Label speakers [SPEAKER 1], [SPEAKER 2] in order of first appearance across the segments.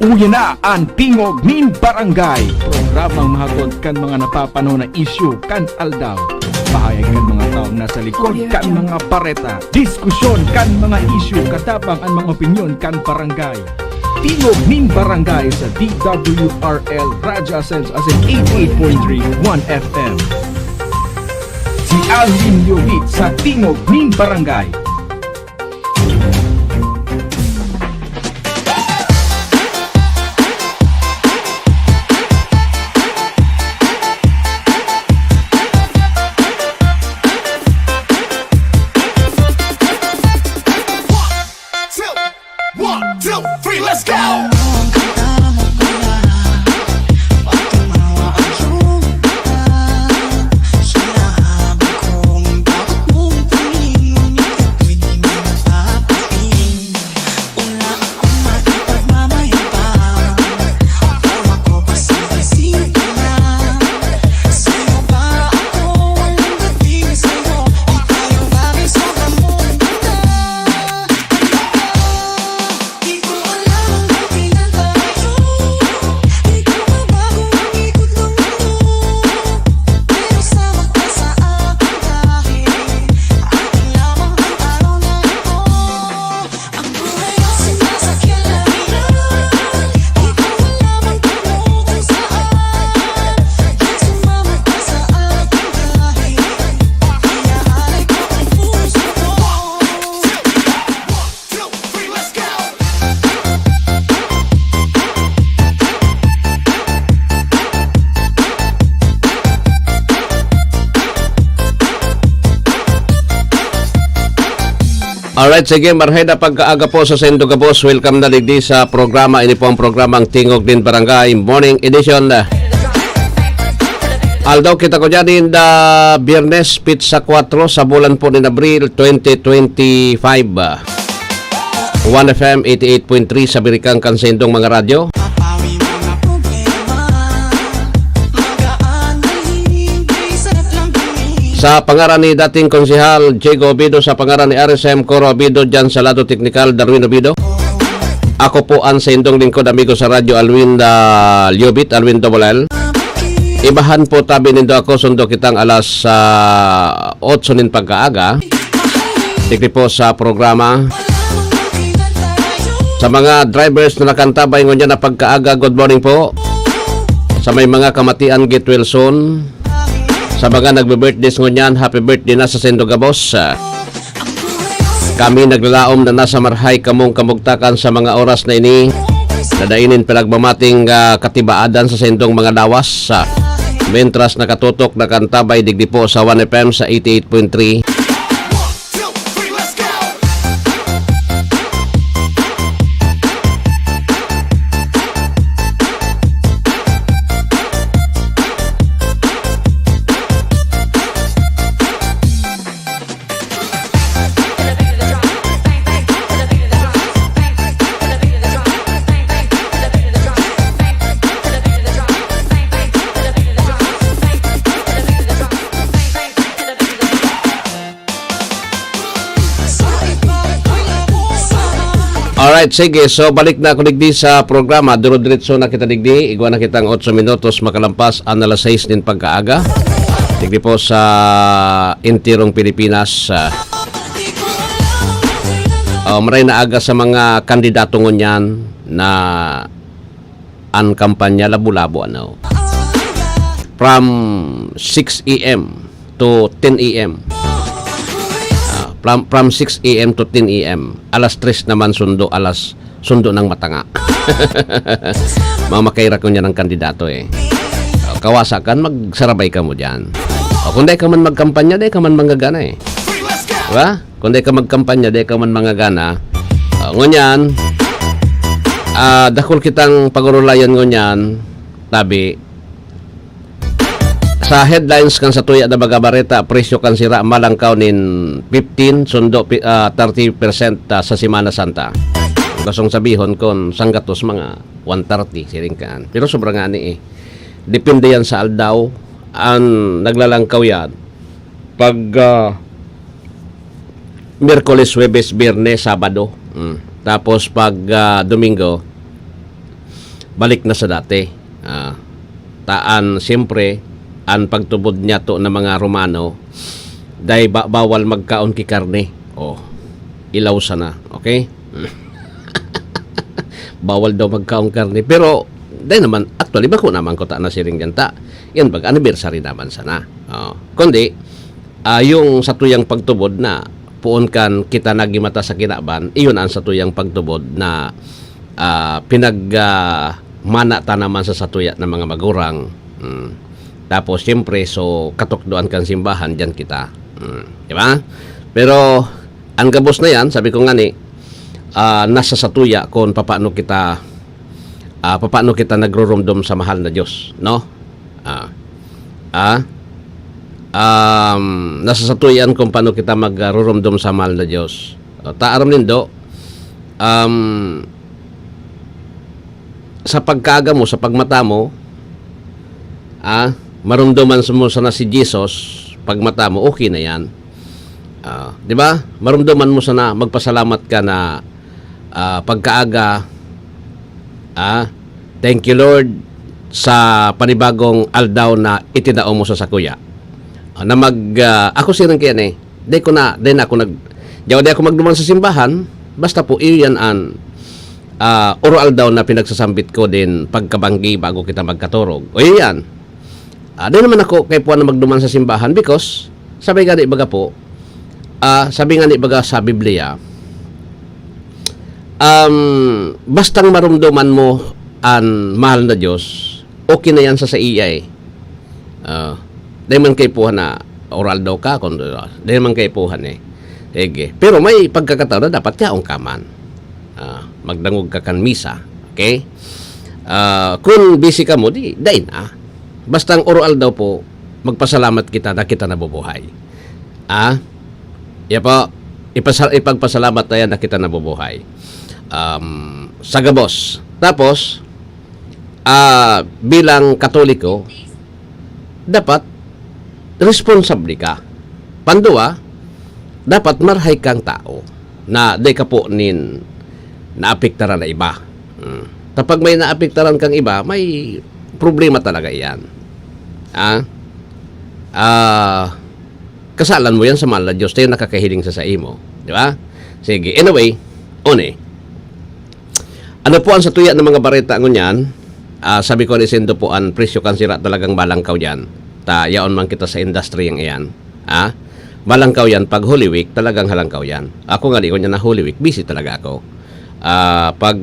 [SPEAKER 1] Uya na ang Tingog nin Barangay. Programang mahagod kan mga napapano na isyu kan aldaw. Bahayag kan mga taong nasa likod kan mga pareta. Diskusyon kan mga isyu katapang ang mga opinyon kan barangay. Tingog nin Barangay sa DWRL Radyo Ascens as in 88.3 1 FM. Si Alvin Yovit sa Tingog nin Barangay.
[SPEAKER 2] Alright, sige, marheda pagkaaga po sa Sendo Gabos. Welcome na digdi sa programa. Ini po ang programang Tingog din Barangay Morning Edition. Aldaw kita ko dyan da Biyernes, Pizza 4 sa bulan po ni Abril 2025. 1FM 88.3 sa Birikang Kansendong mga radyo. Sa pangaran ni dating konsehal Diego Obido, sa pangaran ni RSM Coro Obido, dyan sa lado teknikal Darwin Obido. Ako po ang sendong lingkod amigo sa radyo Alwin Liobit, Alwin Dobolel. Ibahan po tabi nindo ako, sundo kitang alas 8 nin pagkaaga. Tikli po sa programa. Sa mga drivers na nakantabay ngon dyan na pagkaaga, good morning po. Sa may mga kamatian, get well soon. Sa mga nagbe-birthdays ngunyan, happy birthday na sa Sendo Gabos. Kami naglalaom na nasa marhay kamong kamugtakan sa mga oras na ini. Dadainin pinagmamating katibaadan sa sendong mga lawas. Mentras nakatutok na kantabay digdi po sa 1FM sa 88.3. Alright, sige. So, balik na ako digdi sa programa. Duro-diretso na kita digdi. Igwa na kitang 8 minutos makalampas ang alas 6 din pagkaaga. Digdi po sa Intirong Pilipinas. Maray na aga sa mga kandidato ngunyan na ang kampanya labo-labo. Ano? From 6 a.m. to 10 a.m. From 6 a.m. to 10 a.m. Alas 3 naman sundo ng matanga. Mga makaira ko niya ng kandidato eh. Kawasakan, magsarabay ka mo dyan. Kung di ka man magkampanya, di ka man manggagana eh. Diba? Kung di ka magkampanya, di ka man manggagana. Ngunyan, dakol kitang pagurulayan ngunyan, tabi, sa headlines kan sa tuya na bagabareta, presyo kan sira malangkaw nin 15 sundo 30% sa Semana Santa. Kasong sabihon kon sanggatos mga 130 siringkaan. Pero sobrang ani eh. Depende yan sa aldaw. Ang naglalangkaw yan pag Miyerkules, Huwebes, Biyernes, Sabado. Tapos pag Domingo, balik na sa dati. Taan siyempre ang pagtubod niya to ng mga Romano dahil bawal magkaon ki karne. Ilaw sana, okay? Bawal daw magkaon karne. Pero dahil naman, actually bako naman ko ta na siring yan ta. Yan bag anniversary naman sana. Kundi yung satuyang pagtubod na puon kan kita nagimata sa kinaban, iyon ang satuyang pagtubod na mana ta naman sa satuya ng mga magurang. Tapos siyempre so katukdoan kan simbahan diyan kita. Di ba? Pero ang gabos na yan, sabi ko nga ni nasa satuya kung paano kita nagrurumdum sa mahal na Diyos, no? Nasa satuyan kung paano kita magrurumdum sa mahal na Diyos. Taaram nindo sa pagkaga mo, sa pagmata mo, marumduman mo sana si Jesus, pagmata mo, okay na yan. Di ba? Marumduman mo sana, magpasalamat ka na pagkaaga, thank you Lord sa panibagong aldaw na itinao mo sa sakuya. Na ako silang kaya ni, di ako magduman sa simbahan, basta po iyan ang oral daw na pinagsasambit ko din pagkabanggi bago kita magkaturog. O yan. Di naman ako kay puwan na magduman sa simbahan because sabi nga ni baga sa Biblia, bastang marumduman mo ang mahal na Diyos, okay na yan sa iya eh. Di man kay puwan na oral daw ka, di man kay puwan eh. Ege. Pero may pagkakataon na dapat yaong kaman. Magdangog ka kan misa. Okay? Kung busy ka mo, dahil na. Basta ang oral daw po, magpasalamat kita na kita nabubuhay. Ipagpasalamat na yan na kita nabubuhay. Sagabos. Tapos, bilang Katoliko, dapat responsable ka. Pandua, dapat marhay kang tao na di ka po naapektaran na iba. Kapag may naapektaran kang iba, may problema talaga yan. Kasalan mo yan sa mahal na Diyos tayo nakakahiling sa imo. Di ba? Sige. Anyway, ano po ang satuya ng mga bareta ngunyan? Sabi ko ni Sendo po, ang presyo kan sira talagang balangkaw yan. Yaon man kita sa industry yung iyan. Balangkaw yan, pag Holy Week, talagang halangkaw yan. Ako nga di ko niya na Holy Week, busy talaga ako. Pag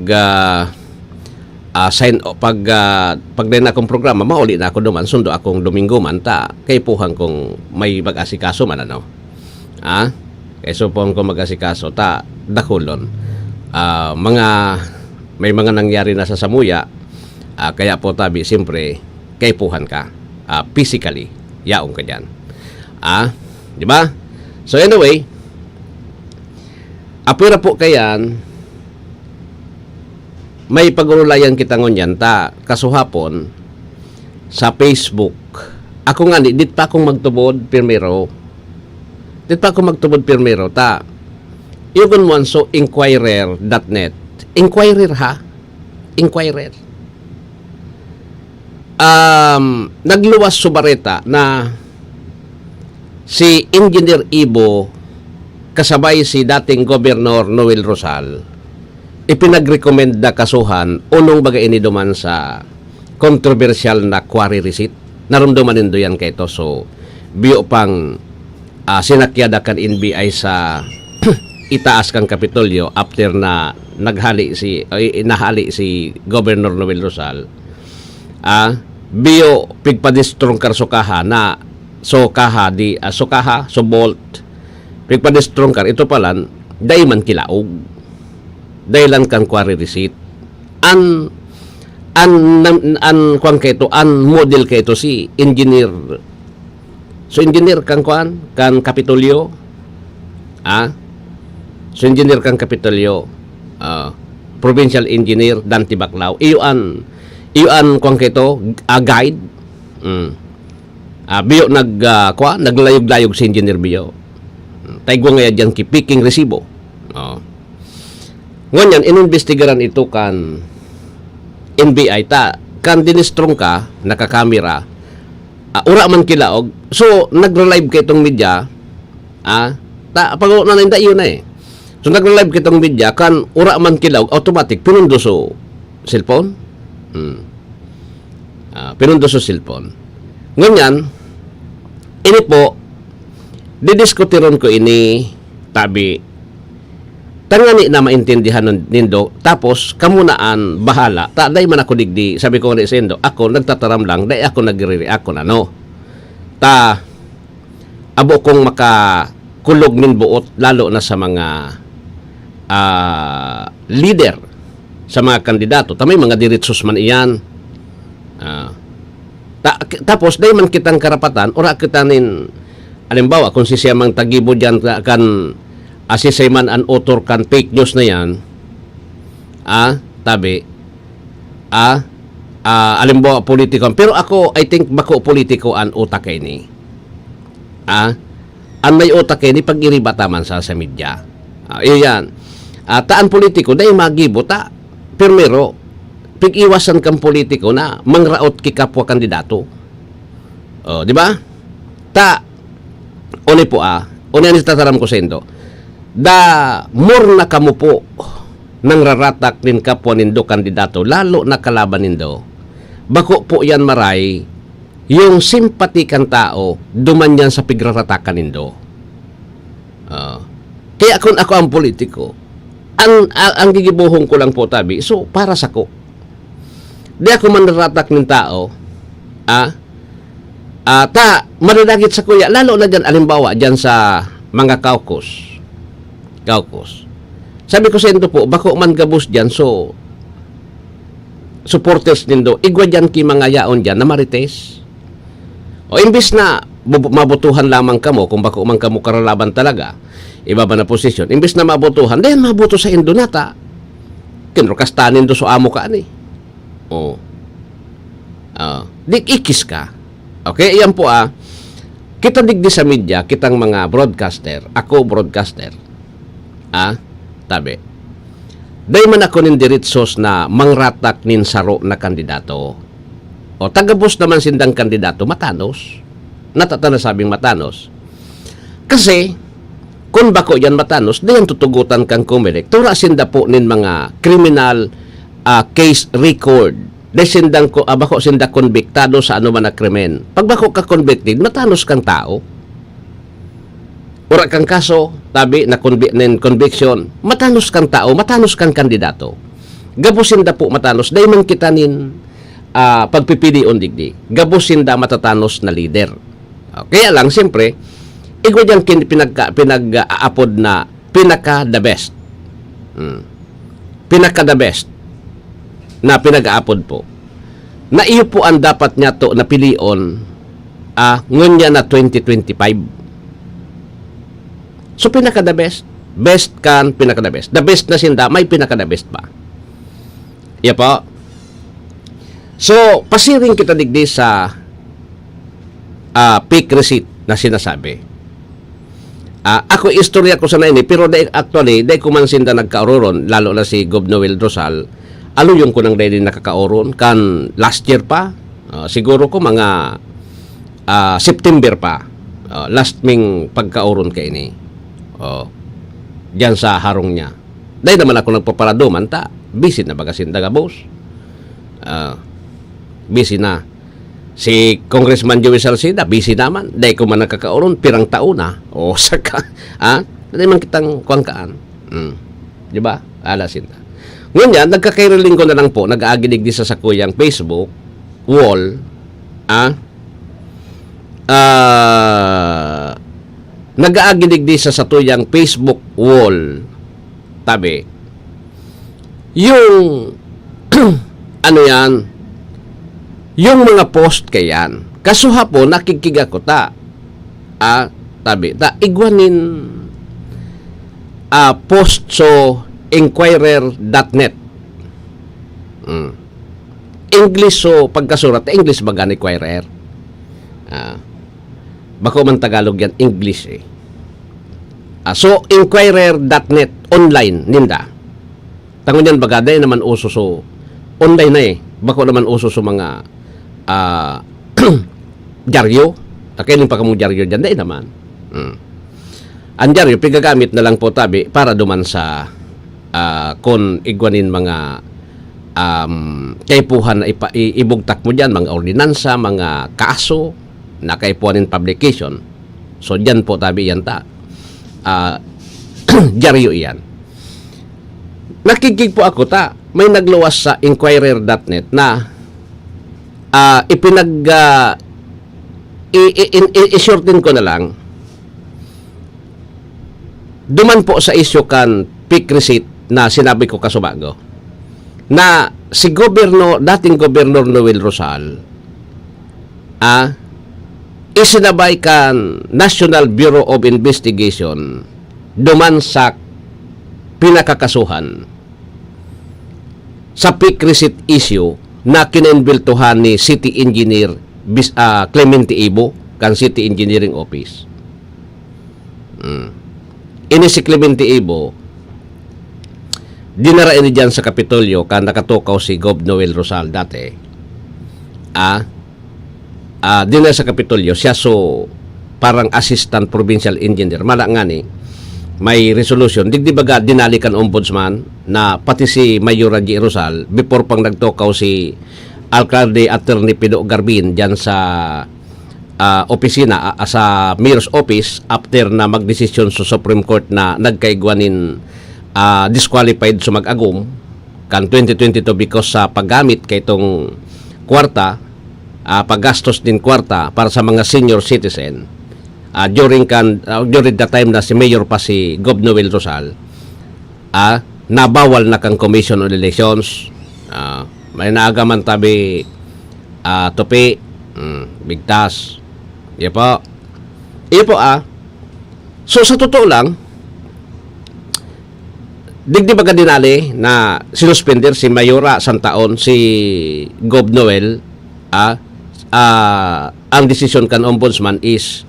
[SPEAKER 2] din akong programa, mauli na ako duman, sundo akong Domingo man, kay puhang kong may mag-asikaso man, ano? Kay supong kong mag-asikaso, dakulon. May mga nangyari na sa Samuya, kaya po tabi, siyempre, kay puhan ka. Physically, yaong ka dyan. Di ba? So anyway, apira po kayan, may pag-urulayan kita ngunyan, kasuhapon, sa Facebook. Ako nga, dit pa akong magtubod, pirmero, yugon mo so inquirer.net. Inquirer ha? Inquirer. Nagluwas subareta na si Engineer Ibo kasabay si dating Gobernador Noel Rosal ipinag-recommend na kasuhan unong bagay iniduman sa controversial na quarry receipt. Narumduman nindo yan kay to. So, biyo pang sinakyada kan NBI sa itaas kang Kapitolyo after na nahali si Governor Noel Rosal. Biyo pigpadistrong karsokaha na sokaha bolt pigpadistrong kar ito palan dayman kilaog daylan kan quarry receipt an kwan kayto an model kayto si engineer kan kwan kan Kapitolyo engineer kan Kapitolyo provincial engineer Dante Baclao iyon kwan kayto guide biyo naglayog-layog si engineer biyo taigwa nga yan kipiking resibo ngunyan ininvestigaran ito kan NBI ta kan dinistrong ka nakakamera ura man kilaog so nagre-live kay itong media ta pag naninda yun na so nagre-live kay itong media kan ura man kilaog automatic pinundo so cellphone pinundo so cellphone nganyan ini po didiskutiron ko ini tabi tangani na maintindihan nindo tapos kamunaan bahala ta day man ako digdi sabi ko ni Sendo ako nagtataram lang day ako nagre-react ko na no ta abo kong makakulog nin buot lalo na sa mga leader sa mga kandidato ta may mga diretsos man iyan tapos day man kitang karapatan ora kitanin alimbawa kung si siyamang tagibo diyan kan asisay man an author kan fake news na yan tabi alimbawa politiko pero ako I think bako politiko an utak kay ni an may utak kay ni pag iribata man sa media iyan taan politiko dahil magibo ta pero pig-iwasan kang politiko na mangraot ki kapwa kandidato di ba ta oni po oni ni tataram ko Sendo da more na kamo po nang raratak nin kapwa nindo kandidato lalo na kalaban nindo bako po yan maray yung simpati kan tao duman yan sa pigraratakan nindo kaya kung ako ang politiko ang gigibuhong ko lang po tabi so para sa ko di ako manaratak nin tao ta mananagit sa kuya lalo na dyan alimbawa dyan sa mga caucus sabi ko sa ito po bako man gabos dyan so supporters nindo igwa dyan ki mga yaon dyan na marites o imbis na mabutuhan lamang kamo kung bako man kamo karalaban talaga iba ba na posisyon imbis na mabutuhan dahil mabuto sa indonata kinrokastanin do so amo ka ani di ikis ka okay yan po kita digdi sa media kitang mga broadcaster ako broadcaster tabi day man ako nin diritsos na mangratak nin saro na kandidato o tagabos naman sindang kandidato matanos natatana sabing matanos kasi kung bako yan matanos dayan tutugutan kang kumilik tura sinda po nin mga criminal case record day sindang bako sinda konbiktado sa ano man na krimen pag bako ka convicted matanos kang tao ura kang kaso tabi na conviction matanos kang tao matanos kang kandidato gabusin da po matanos day man kita nin pagpipilion digdi gabusin da matatanos na leader kaya lang siyempre igwa dyan pinag-aapod na pinaka the best pinaka the best na pinag-aapod po na iyo po ang dapat niya to na pilion ngunya na 2025 so pinaka the best kan pinaka the best na sinda may pinaka the best pa iya po so pasiring kita digdi sa fake receipt na sinasabi ako istorya ko sa na ini pero actually day ko man sinda nagkauroron lalo na si Gov Noel Rosal aluyong ko nang day din nakakauron kan last year pa siguro ko mga September pa last ming pagkauron kay ini diyan sa harong niya dahil naman ako nagpaparaduman ta busy na bagasin daga boss busy na si Congressman Joey Salcida busy naman dahil ko man nakakauron pirang taon na saka dahil man kitang kuangkaan di ba alasin na ngunyan nagkakairoling ko na lang po nag-aaginig di sa sakuyang Facebook wall nag-aaginig di sa satuyang Facebook wall tabi yung ano yan yung mga post kayan kasuha po nakikiga ko ta tabi ta igwanin post so inquirer.net English so pagkasurat English baga ni inquirer bako man Tagalog yan English so inquirer.net online ninda tangon yan baga day naman uso so online na bako naman uso sa mga dyaryo. Kailan pa kamong dyaryo dyan? Dahil naman. Ang dyaryo, pigagamit na lang po tabi para duman sa kung igwanin mga kaipuhan na ibugtak mo dyan, mga ordinansa, mga kaso na kaipuhanin publication. So, dyan po tabi yan ta. Dyaryo iyan. Nakikig po ako ta, may nagluwas sa Inquirer.net na i-shorten ko na lang, duman po sa issue kan peak receipt na sinabi ko kasubago, na si dating Gobernador Noel Rosal, isinabay kan National Bureau of Investigation duman sa pinakakasuhan sa peak receipt issue na kinainbiltuhan ni City Engineer Clemente Ibo kan City Engineering Office. Ini si Clemente Ibo, dinara ini dyan sa Kapitolyo kan nakatukaw si Gob Noel Rosal dati. Dinara sa Kapitolyo, siya so parang assistant provincial engineer. Mala nga ni, may resolution. Digdi baga dinalikan ombudsman na pati si Mayor G. Rosal before pang nagtukaw si Alcalde Attorney Pido Garbin dyan sa opisina, sa Mayor's Office after na magdesisyon sa Supreme Court na nagkaigwanin disqualified sa mag-agum kan 2022 because sa paggamit kay itong kwarta, paggastos din kwarta para sa mga senior citizen during the time na si Mayor pa si Gob Noel Rosal, nabawal na kang Commission on Elections. May naagaman tabi tupi, bigtas. Iya po. So sa totoo lang, digdi baga dinali na sinuspender si Mayora Santaon, si Gob Noel, ang decision kan ombudsman is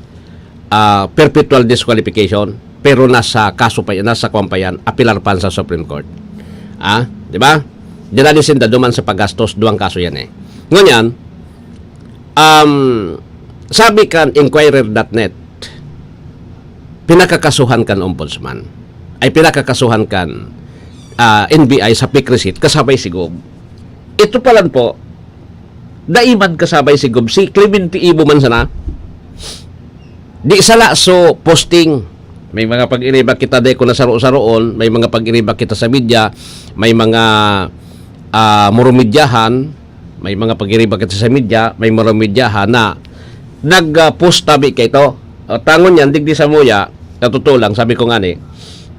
[SPEAKER 2] perpetual disqualification, pero nasa kaso pa yan, nasa kwampayan, apilar pa sa Supreme Court. Di ba? Dinali sinda duman sa paggastos, duwang kaso yan eh. Ngunyan, sabi kan Inquirer.net, pinakakasuhan kan ombudsman, ay pinakakasuhan kan NBI sa peak receipt, kasabay si Gob. Ito palan po, daiman kasabay si Gob, si Clemente Ibo man sana, di sala so posting, may mga pag-iriba kita de ko na saro-saroon, may mga pag-iriba kita sa media, may mga murumidyahan, may mga pag-iriba kita sa media, may murumidyahan na nag-post tabi kay ito. Tangon yan, digdi sa muya, natuto lang, sabi ko nga ni,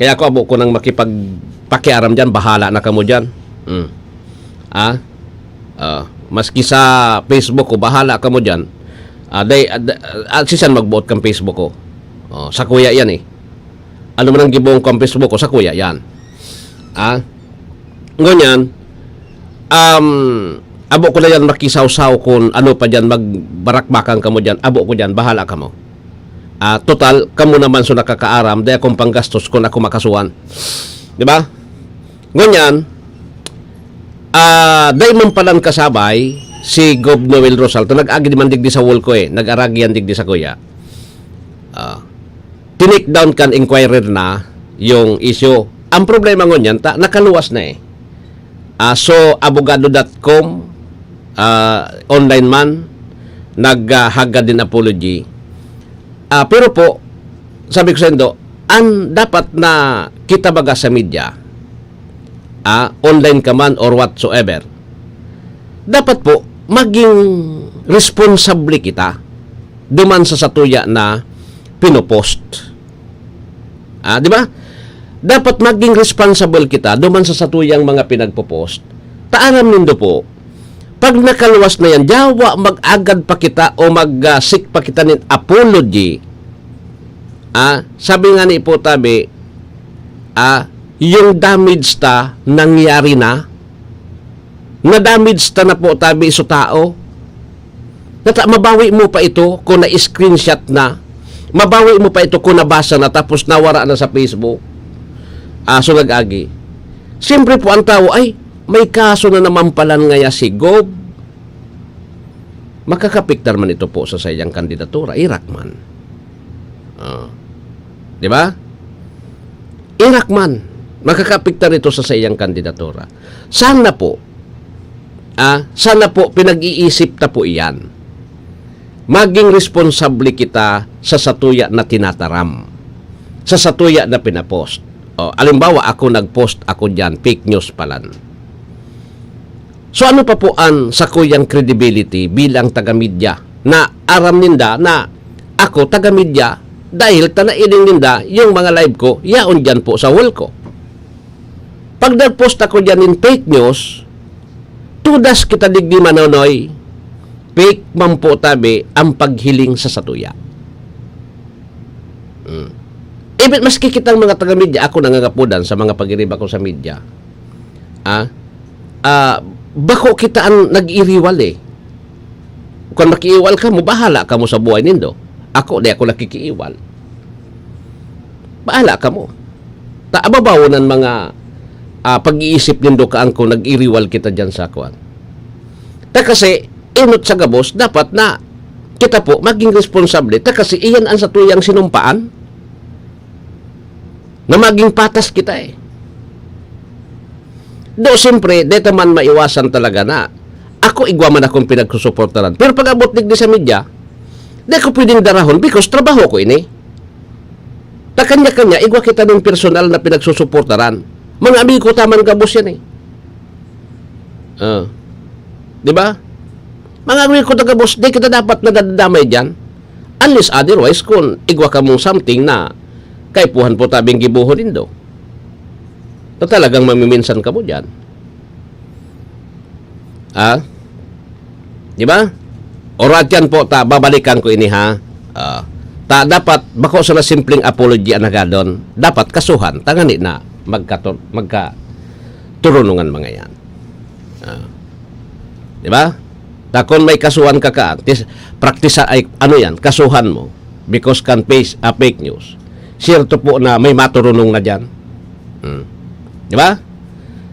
[SPEAKER 2] kaya ako abo ko nang makipagpakiaram dyan, bahala na kamo dyan. Maski sa Facebook ko, bahala kamo dyan. Sisan magbuot kang Facebook ko. Sa kuya yan eh. Ano man ang gibong kang Facebook ko, sa kuya yan. Ngunyan, abo ko na yan makisaw-saw kung ano pa dyan, magbarakbakan kamo dyan, abo ko dyan, bahala kamo. Total, kamo naman so nakakaaram, dahil akong panggastos kung ako makasuhan. Diba? Ngunyan, dahil man palang kasabay, si Gob Noel Rosal, to nag-agi man digdi sa wall ko eh, nag-aragi yan digdi sa kuya. Tinik down kan Inquirer na yung issue. Ang problema ngunyan, nakaluwas na eh. So, abogado.com, online man, naghagad din apology. Pero po, sabi ko sa Indo, ang dapat na kita baga sa media, online ka man or whatsoever, dapat po, maging responsable kita duman sa satuya na pinopost. Di ba? Dapat maging responsible kita duman sa satuyang mga pinagpo-post. Taaram nindo po, pag nakaluwas na yan, jawa mag-agad pa kita o mag-seek pa kita ng apology. Sabi nga ni po tabi, yung damage ta nangyari na-damage ta na po tabi sa tao. Mabawi mo pa ito kung na-screenshot na. Mabawi mo pa ito kung nabasa na tapos nawara na sa Facebook. So nag-agi. Siyempre po ang tao ay may kaso na naman palan ngaya si Gob. Makakapiktar man ito po sa sayang kandidatura. Irak man. Di ba? Irak man. Makakapiktar ito sa sayang kandidatura. Sana po, pinag-iisip ta po iyan. Maging responsable kita sa satuya na tinataram. Sa satuya na pinapost. Alimbawa, ako nag-post ako dyan, fake news palan. So ano pa po ang sakuyang credibility bilang taga-media na aram ninda na ako taga-media dahil tanailing ninda yung mga live ko, yaon dyan po sa wall ko. Pag nag-post ako dyan in fake news, tudas kita digdi manonoy, fake man po tabi ang paghiling sa satuya. Ibig maski kitang mga taga-media, ako nangangapudan sa mga pag-iriba ko sa media. Bako kita ang nag-iriwal eh. Kung makiiwal ka mo, bahala ka mo sa buhay nindo. Ako, di ako nakikiiwal. Bahala ka mo. Taababaw ng mga pag-iisip nindo ka ang kung nag-iriwal kita dyan sa akuan. Kasi, inot sa gabos, dapat na kita po maging responsable. Kasi iyan ang satuyang sinumpaan na maging patas kita eh. Do, siyempre, dito man maiwasan talaga na ako igwaman akong pinagsusuportaran. Pero pag abot digdi sa media, di ko pwedeng darahon because trabaho ko ini. Kanya-kanya, igwa kita ng personal na pinagsusuportaran. Mga amigo taman gabos yan eh. Di ba? Mga amigo tagabos, di kita dapat nadadamay dyan. Unless otherwise, kung igwa ka mong something na kaipuhan po tabing gibuho din do. Na talagang mamiminsan ka mo dyan. Di ba? Orat yan po, babalikan ko ini ha. Dapat, bako sa na simpleng apology anagadon, dapat kasuhan, tangani na magkaturunungan mga yan. Di ba? Kung may kasuhan ka practice ay, yan, kasuhan mo, because can fake news. Sirto po na may maturunong na dyan. Di ba?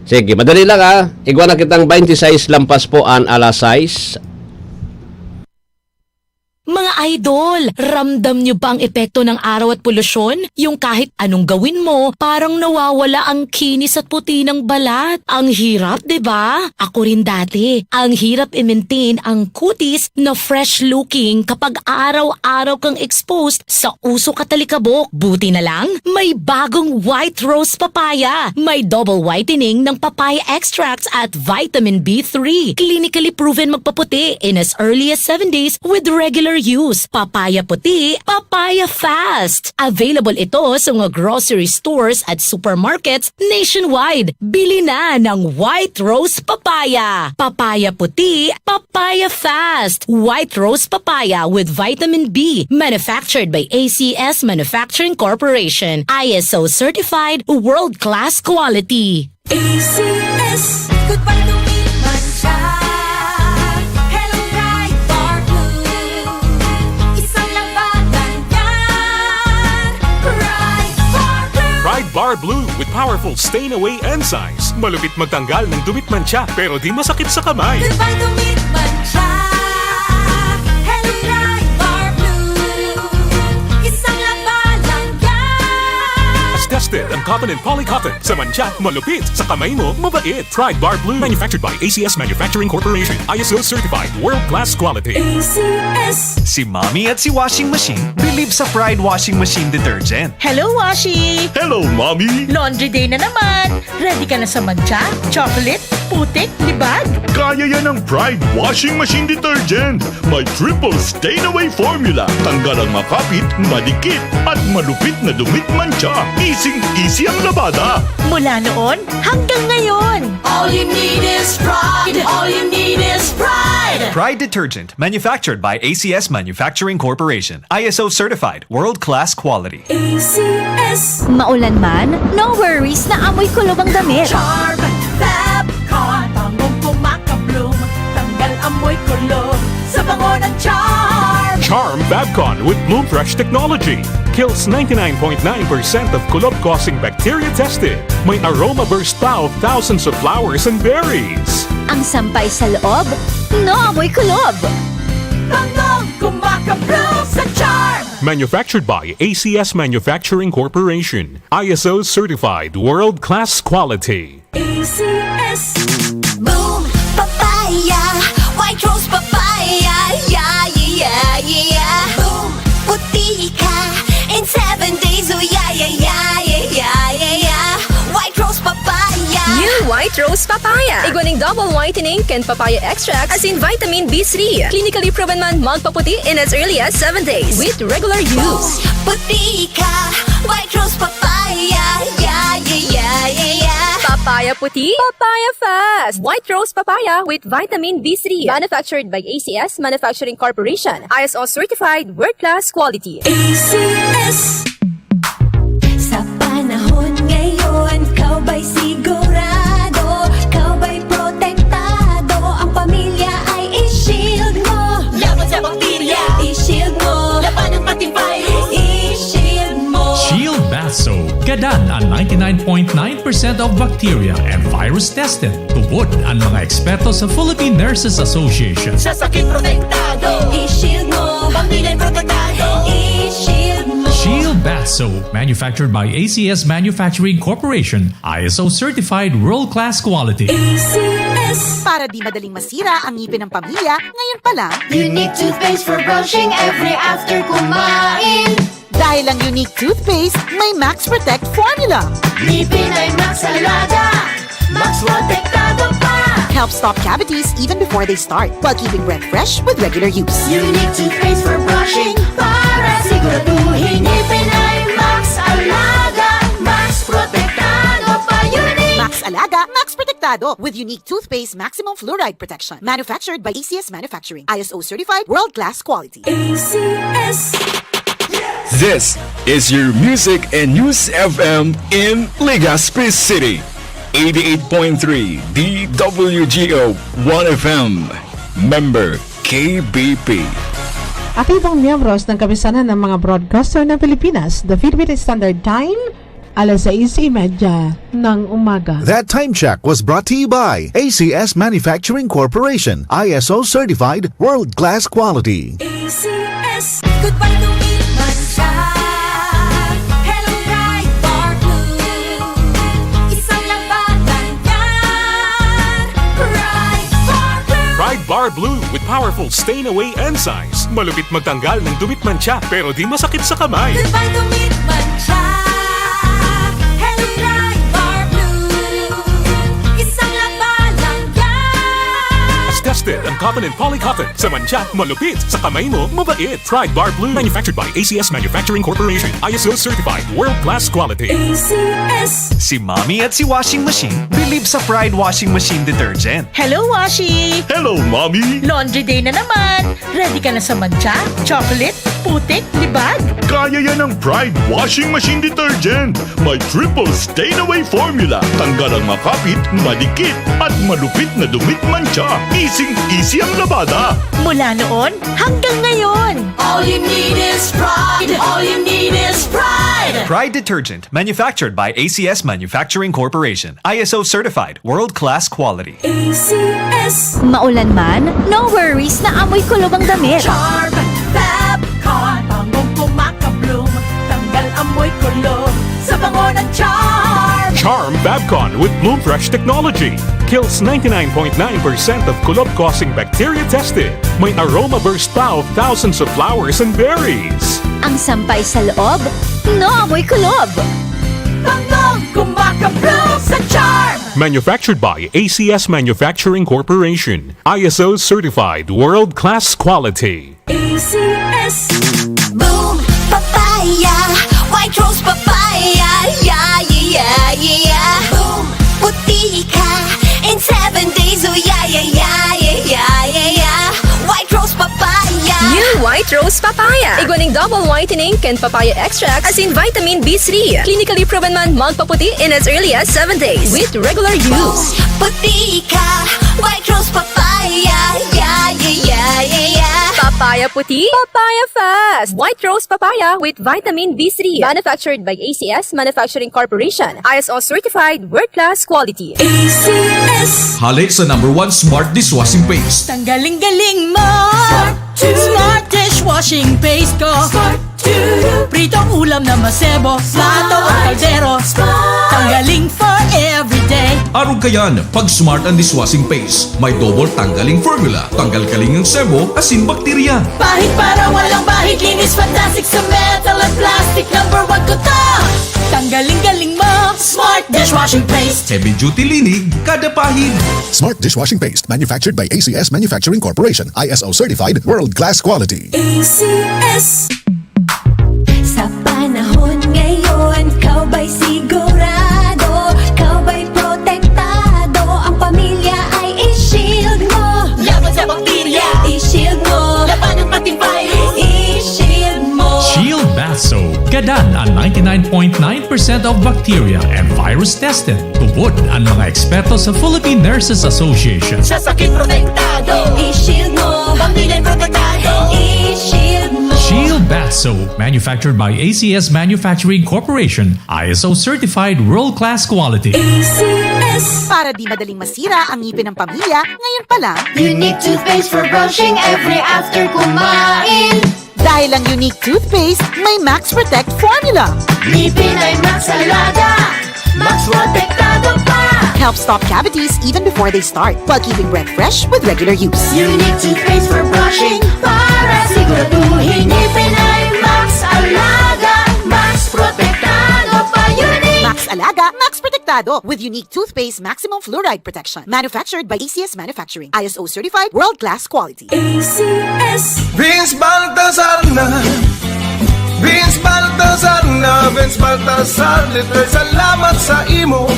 [SPEAKER 2] Sige, madali lang Igwa na kitang 26 lampas po an alas 6.
[SPEAKER 3] Mga idol, ramdam nyo ba ang epekto ng araw at polusyon? Yung kahit anong gawin mo, parang nawawala ang kinis at puti ng balat. Ang hirap, 'di ba? Ako rin dati. Ang hirap i-maintain ang kutis na fresh looking kapag araw-araw kang exposed sa usok at talikabok. Buti na lang, may bagong white rose papaya. May double whitening ng papaya extracts at vitamin B3. Clinically proven magpaputi in as early as 7 days with regular use. Papaya puti, papaya fast. Available ito sa mga grocery stores at supermarkets nationwide. Bili na ng White Rose Papaya. Papaya puti, papaya fast. White Rose Papaya with vitamin B. Manufactured by ACS Manufacturing Corporation. ISO certified, world-class quality.
[SPEAKER 4] ACS, goodbye to me, mancha. Hello, bright bar blue. Isang labanan yan. Bright bar blue.
[SPEAKER 5] Pride Bar Blue with powerful stain-away enzymes. Malupit magtanggal ng dumit mancha pero di masakit sa kamay.
[SPEAKER 4] Goodbye to me, mancha. Hello, bright bar blue. Isang labanan yan.
[SPEAKER 5] As tested ang cotton and polycotton. Sa mancha, malupit. Sa kamay mo, mabait. Pride Bar Blue. Manufactured by ACS Manufacturing Corporation. ISO certified. World-class quality.
[SPEAKER 4] ACS.
[SPEAKER 6] Si Mommy at si Washing Machine believe sa Pride Washing Machine Detergent.
[SPEAKER 7] Hello, Washi!
[SPEAKER 5] Hello, Mommy!
[SPEAKER 7] Laundry day na naman! Ready ka na sa mancha, chocolate, putik, libag?
[SPEAKER 8] Kaya yan ang Pride Washing Machine Detergent. May triple stain-away formula. Tanggal ang makapit, madikit, at malupit na dumit mancha. Easy ang labada.
[SPEAKER 7] Mula noon hanggang ngayon!
[SPEAKER 4] All you need is pride. All you need is pride.
[SPEAKER 6] Pride Detergent, manufactured by ACS Manufacturing Corporation. ISO certified, world-class quality.
[SPEAKER 4] ACS.
[SPEAKER 9] Maulan man, no worries na amoy kulob ang damit.
[SPEAKER 4] Charm, Fabcon, bangong pumakabloom. Tanggal amoy kulo sa bango ng charm.
[SPEAKER 5] Charm Babcon with Bloom Fresh technology. Kills 99.9% of kulob-causing bacteria tested. May aroma burst pa of thousands of flowers and berries.
[SPEAKER 9] Ang sampay sa loob, no amoy kulob.
[SPEAKER 4] Bangong kumakabloom sa charm.
[SPEAKER 5] Manufactured by ACS Manufacturing Corporation. ISO certified world-class quality.
[SPEAKER 4] ACS. Boom, papaya. White rose papaya. Yeah, yeah, yeah. Boom, puti ka. In 7 days, oh yeah, yeah, yeah, yeah, yeah, yeah. White rose papaya.
[SPEAKER 10] New White Rose Papaya. Iguaning double whitening and papaya extract as in vitamin B3. Clinically proven man magpaputi in as early as 7 days with regular use.
[SPEAKER 4] Puti ka. White rose papaya. Yeah, yeah, yeah, yeah, yeah.
[SPEAKER 10] Papaya puti, papaya fast. White Rose Papaya with vitamin B3. Manufactured by ACS Manufacturing Corporation. ISO certified world-class quality.
[SPEAKER 4] ACS. Sa panahon ngayon, kau ba'y sigurado? Kau ba'y protektado? Ang pamilya ay i-shield mo. Laban sa bakterya, i-shield mo. Laban ng pati virus, i-shield mo.
[SPEAKER 11] Shield Bath Soap. Gadan ang 99.9% of bacteria and virus tested. Tubod ang mga eksperto sa Philippine Nurses Association.
[SPEAKER 4] Sa sakit protektado, i-shield mo. Pamilya protektado, i-shield mo.
[SPEAKER 11] Shield Bath Soap, manufactured by ACS Manufacturing Corporation, ISO certified world-class quality.
[SPEAKER 4] ACS.
[SPEAKER 7] Para di madaling masira ang ngipin ng pamilya, ngayon pa lang,
[SPEAKER 4] Unique toothpaste for brushing every after kumain.
[SPEAKER 7] dahil ang unique toothpaste, may Max Protect formula.
[SPEAKER 4] Ngipin ay Max Alaga. Max protektado pa.
[SPEAKER 7] Helps stop cavities even before they start, while keeping breath fresh with regular use.
[SPEAKER 4] Unique toothpaste for brushing para siguraduhin ngipin ay Max Alaga. Max protektado pa. Unique.
[SPEAKER 7] Max Alaga, Max Protectado with unique toothpaste maximum fluoride protection. Manufactured by ACS Manufacturing. ISO certified world-class quality.
[SPEAKER 4] ACS.
[SPEAKER 8] This is your Music and News FM in Legazpi City. 88.3 DWGO 1FM. Member KBP.
[SPEAKER 12] Aktibong miyembros ng kapisanan ng mga broadcaster ng Pilipinas, the Philippine Standard Time, alas 6:30 ng umaga.
[SPEAKER 13] That time check was brought to you by ACS Manufacturing Corporation, ISO certified world-class quality.
[SPEAKER 4] ACS. Goodbye to me, Mancha. Hello, bright bar blue. Isang labanan yan. Bright bar blue.
[SPEAKER 5] Pride Bar Blue with powerful stain-away enzymes. Malupit magtanggal ng dumit mancha pero di masakit sa kamay.
[SPEAKER 4] Goodbye to me, Mancha. Hello, bright bar blue. Isang labanan yan.
[SPEAKER 5] As tested ang cotton and polycotton. Sa mancha, malupit. Sa kamay mo, mabait. Pride Bar Blue. Manufactured by ACS Manufacturing Corporation. ISO certified world-class quality.
[SPEAKER 4] ACS.
[SPEAKER 6] Si Mommy at si Washing Machine believe sa Pride Washing Machine Detergent.
[SPEAKER 7] Hello, Washi!
[SPEAKER 8] Hello, Mommy!
[SPEAKER 7] Laundry day na naman. Ready ka na sa mancha, chocolate, putik, libag?
[SPEAKER 8] Kaya yan ang Pride Washing Machine Detergent. May triple stain-away formula. Tanggal ang makapit, madikit, at malupit na dumit mancha. Easy ang labada.
[SPEAKER 7] Mula noon hanggang ngayon.
[SPEAKER 4] All you need is pride. All you need is pride.
[SPEAKER 6] Pride Detergent, manufactured by ACS Manufacturing Corporation. ISO certified world-class quality.
[SPEAKER 4] ACS.
[SPEAKER 9] Maulan man, no worries na amoy kulob ang damit.
[SPEAKER 4] Charm, Babcon. Bangong kumakabloom. Tanggal amoy kulob sa bango ng charm.
[SPEAKER 5] Charm Babcon with Bloom Fresh technology. Kills 99.9% of kulob-causing bacteria tested. May aroma burst pa of thousands of flowers and berries.
[SPEAKER 9] Ang sampay sa loob, no amoy kulob.
[SPEAKER 4] Bangong kumakabloom sa charm.
[SPEAKER 5] Manufactured by ACS Manufacturing Corporation. ISO certified world-class quality.
[SPEAKER 4] ACS. Boom, papaya. White rose papaya. Yeah, yeah, yeah. Boom, puti ka. In 7 days, oh yeah, yeah, yeah, yeah, yeah, yeah. White rose papaya.
[SPEAKER 10] New White Rose Papaya. Iguaning double whitening and papaya extract as in vitamin B3. Clinically proven man magpaputi in as early as 7 days with regular use.
[SPEAKER 4] Puti ka. White rose papaya. Yeah, yeah, yeah, yeah, yeah.
[SPEAKER 10] Papaya Papaya puti, papaya fast. White rose papaya with vitamin B3. Manufactured by ACS Manufacturing Corporation. ISO certified world-class quality.
[SPEAKER 4] ACS.
[SPEAKER 11] Halik sa #1 Smart Dishwashing Paste.
[SPEAKER 3] Tanggaling-galing mo! Smart dishwashing paste ko! Pritong ulam na masebo, plato o kaldero. Tanggaling for everyday.
[SPEAKER 11] Arog kayan, pag Smart and Dishwashing Paste, may double tanggaling formula. Tanggal kaling ng sebo, asin bakterya.
[SPEAKER 3] Bahid para walang bahid, linis fantastic sa metal at plastic. #1 ko to! Tanggaling-galing mo! Smart dishwashing paste.
[SPEAKER 11] Heavy duty linig, kada pahid.
[SPEAKER 13] Smart Dishwashing Paste, manufactured by ACS Manufacturing Corporation. ISO certified, world-class quality.
[SPEAKER 4] ACS. Sa panahon ngayon, kau ba'y sigurado? Kau ba'y protektado? Ang pamilya ay i-shield mo.
[SPEAKER 3] Laban sa bakterya,
[SPEAKER 4] I-shield mo.
[SPEAKER 3] laban ng pating virus.
[SPEAKER 4] I-shield mo.
[SPEAKER 11] Shield Bath Soap. Gadan ang 99.9% of bacteria and virus tested. Tubod ang mga eksperto sa Philippine Nurses Association.
[SPEAKER 3] Sa sakit protektado,
[SPEAKER 4] I-shield mo.
[SPEAKER 3] pamilya protektado.
[SPEAKER 4] I-shield mo.
[SPEAKER 11] Shield Bath Soap, manufactured by ACS Manufacturing Corporation, ISO certified world-class quality.
[SPEAKER 4] ACS.
[SPEAKER 7] Para di madaling masira ang ngipin ng pamilya, ngayon pa lang,
[SPEAKER 4] Unique toothpaste for brushing every after kumain.
[SPEAKER 7] dahil ang unique toothpaste, may Max Protect formula.
[SPEAKER 4] Ngipin ay Max Alaga. Max protektado pa.
[SPEAKER 7] Helps stop cavities even before they start, while keeping breath fresh with regular use.
[SPEAKER 4] Unique toothpaste for brushing para siguraduhin ngipin ay Max Alaga. Max protektado pa. Unique.
[SPEAKER 7] Max Alaga, Max Protectado with unique toothpaste maximum fluoride protection. Manufactured by ACS Manufacturing. ISO certified world-class quality.
[SPEAKER 4] ACS.
[SPEAKER 14] Vince Baltazar na Vince Baltazar na Vince Baltazar, literal salamat sa imo.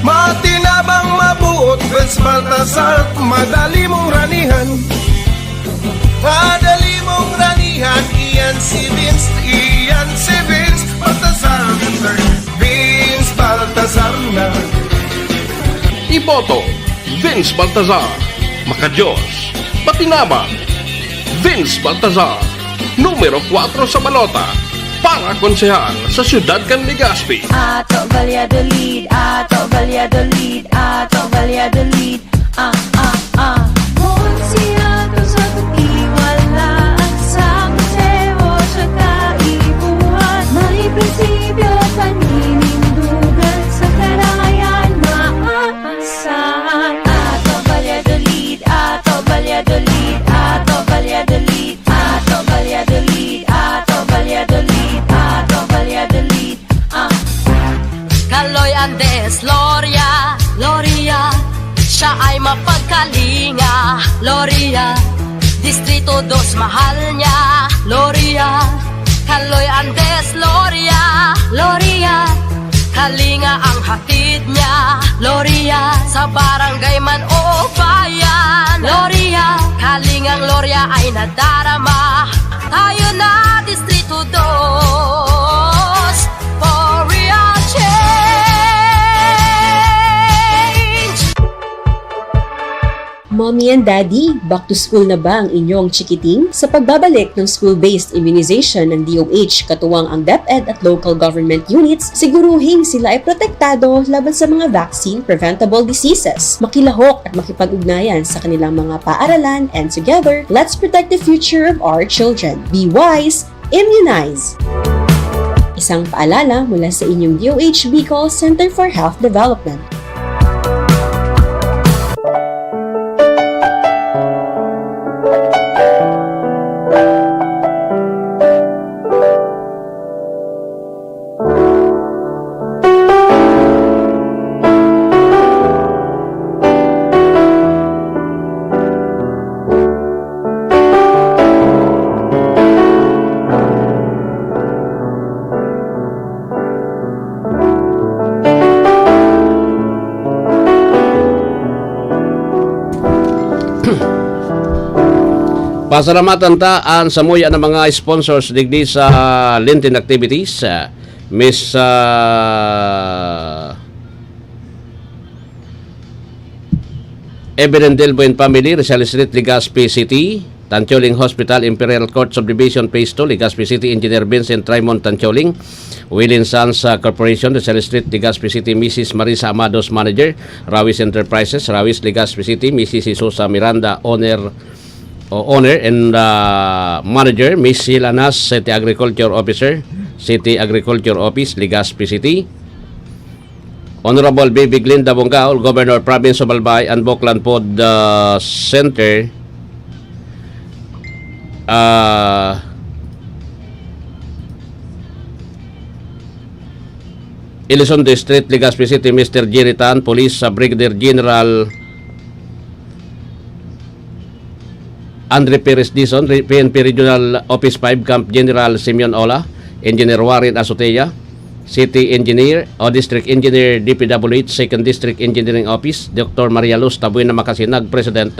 [SPEAKER 14] Matinabang mabuot Vince Baltazar, madali mong ranihan. Madali mong ranihan. Iyan si Vince Baltazar, Vince Baltazar na.
[SPEAKER 2] Iboto, Vince Baltazar. Makadiyos, Patinama, Vince Baltazar. Numero 4 sa balota. Para konsehal sa Siyudad Can Legazpi.
[SPEAKER 4] Ato Valladolid, Ato Valladolid, Ato Valladolid. Monsiato sa katiwalaan sa museo sa kaibuhan. May prinsipyo paninindugan sa karangayan maaasahan. Ato Valladolid, Ato Valladolid, Ato Valladolid, Ato Valladolid, Ato Valladolid, Ato Valladolid.
[SPEAKER 3] Kaloy Andes, Loria, Loria. Siya ay mapagkalinga, Loria. Distrito 2, mahal niya, Loria. Kaloy Andes, Loria, Loria. Kalinga ang hatid niya, Loria. Sa barangay man o bayan, Loria. Kalingang Loria ay nadarama. Tayo na Distrito 2 for real change.
[SPEAKER 10] Mommy and Daddy, back to school na ba ang inyong chikiting? Sa pagbabalik ng school-based immunization ng DOH katuwang ang DepEd at local government units, siguruhing sila ay protektado laban sa mga vaccine-preventable diseases. Makilahok at makipag-ugnayan sa kanilang mga paaralan, and together, let's protect the future of our children. Be wise, immunize! Isang paalala mula sa inyong DOH Bicol Center for Health Development.
[SPEAKER 2] Pasalamatan taan sa muya ng mga sponsors digdi sa Lenten activities. Miss Evelyn Delbo and Family, Rizal Street, Legazpi City. Tancholing Hospital, Imperial Court Subdivision Phase 2, Legazpi City, Engineer Vincent Raymond Tancholing. Willing Sons Corporation, Rizal Street, Legazpi City, Mrs. Marisa Amados, Manager. Rawis Enterprises, Rawis, Legazpi City, Mrs. Susa Miranda, Owner and Manager. Miss Silanas, City Agriculture Officer, City Agriculture Office, Legazpi City. Honorable Baby Glinda Bongaol, Governor Province of Albay and Boklan Pod Center. Elizondo District, Legazpi City, Mr. Jiritan, Police Brigadier General Andre Perez Dizon, PNP Regional Office 5, Camp General Simeon Ola, Engineer Warren Azotea, City Engineer o District Engineer DPWH, 2nd District Engineering Office, Dr. Maria Luz Tabuena Makasinag, President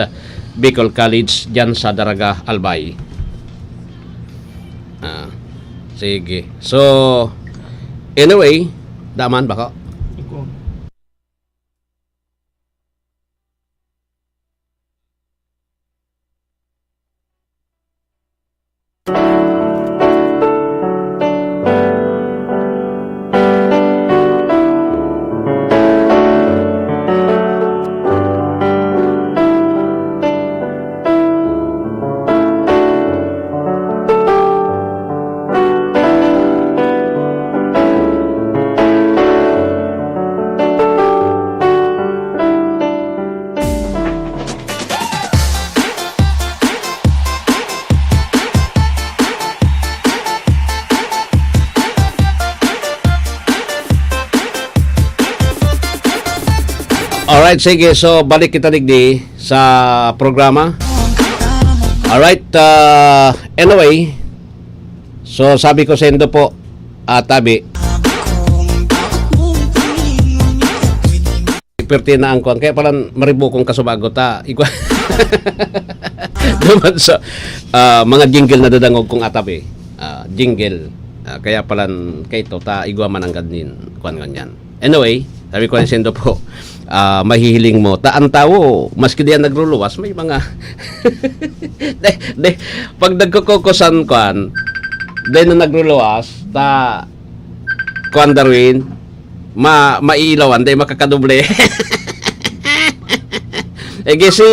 [SPEAKER 2] Bicol College, dyan sa Daraga, Albay. Sige. So, anyway, daman ba ko? Alright, sige. So, balik kita digdi sa programa. Alright, anyway. So, sabi ko sa Indo po, tabi. Na ang kuwan. Kaya palang maribukong kasubago ta. Duman sa mga jingle na dadangog kong atabi. Jingle. Kaya palang kaito ta igwa man ang ganin. Kuwan ganyan. Anyway, sabi ko sa Indo po, mahihiling mo. Taan tao, maski diyan nagluluwas, may mga pag nagkukukusan kuan, dahil na nagluluwas, kuan Darwin, maiilawan, dahil makakadoble. Si